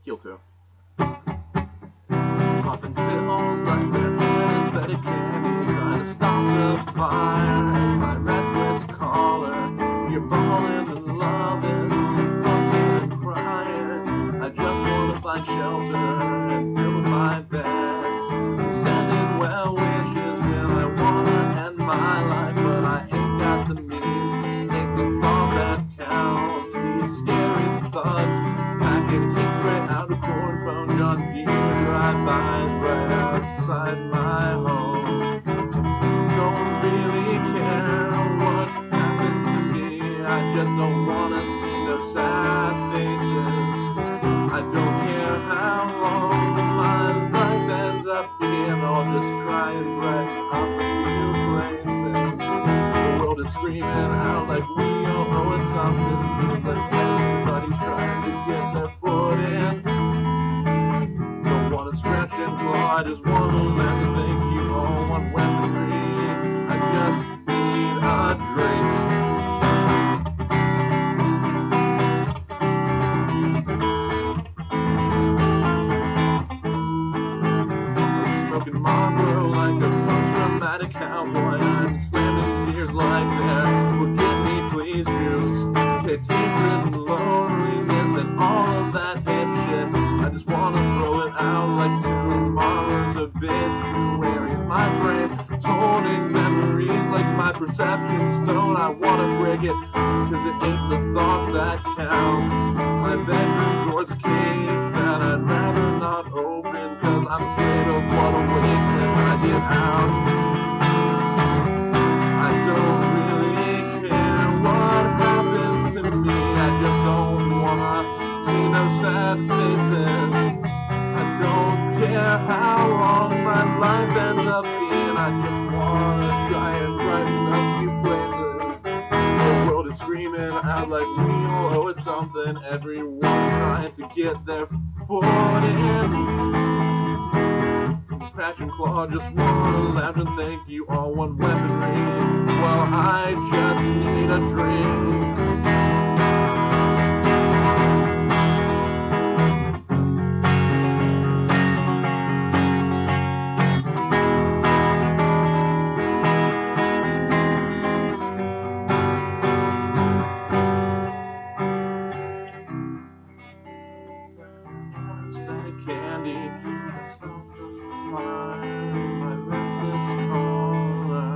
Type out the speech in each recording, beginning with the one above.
Healtu. Popping pills like they're anesthetic candy, trying to stop the fire. My restless caller, you're falling in love and fucking and crying. I just wanna find shelter and build my bed. I'm sending well wishes and I wanna end my life, but I ain't got the means. Ain't the thought that counts. These scary thoughts packing heat straight out of corn phone John Deere drive-bys right outside my home. Don't really care what happens to me. I just don't wanna see no sad faces. I don't care how long my life ends up being. I'll just try and brighten up a few places. The world is screaming out like we all owe it something. Seems like everybody's trying to get their foot in. Don't wanna scratch and claw, I just wanna let me think you all want weaponry. I just need a drink. I'm smoking Marlboro like a post-traumatic cowboy. I'm slamming beers like they're forgive me please juice. Taste hatred and loneliness and all of that hate shit. I just wanna throw it out like tomorrow's a bit too airy in my brain. Toning memories like my perception stone. I wanna break it, cause it ain't the thoughts that count. My bedroom door's a cave that I'd rather not open, cause I'm afraid of what awaits when I get out. I don't really care what happens to me. I just don't wanna see no sad faces. I don't care how long my life ends up being. I just wanna try and brighten up a few places. The world is screaming out like we all owe it something. Everyone trying to get their foot in. Scratch and claw, just wanna laugh and think you all want weaponry. Well, I just need a drink. Candy, just off the fire, my restless caller.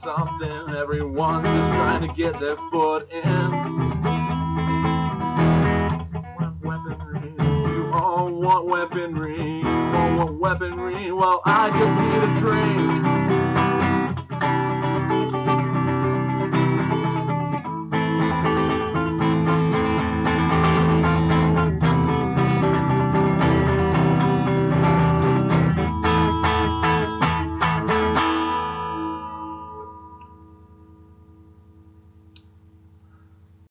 Something, everyone's just trying to get their foot in. Weaponry, you all want weaponry, you all want weaponry. Well, I just need a drink.